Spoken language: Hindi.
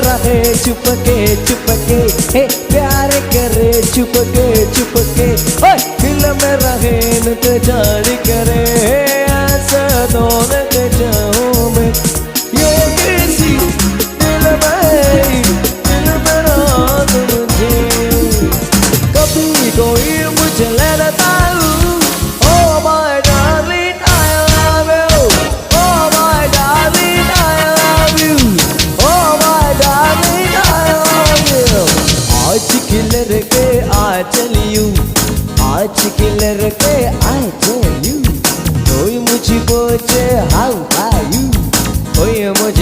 रहे चुपके चुपके, हे प्यार करे चुपके चुपके, दिल में रहे इंतजार करे, ऐसा दोनों के चाहूं मैं, ये किसी दिल में रात मुझे, कभी कोई मुझे ले लेता हूँ। Oh my darling, I love you. Oh my darling, I love you. Oh my darling, I love you. आज की लड़के I tell you, आज की लड़के I tell you, कोई मुझे पूछे how are you, कोई मुझे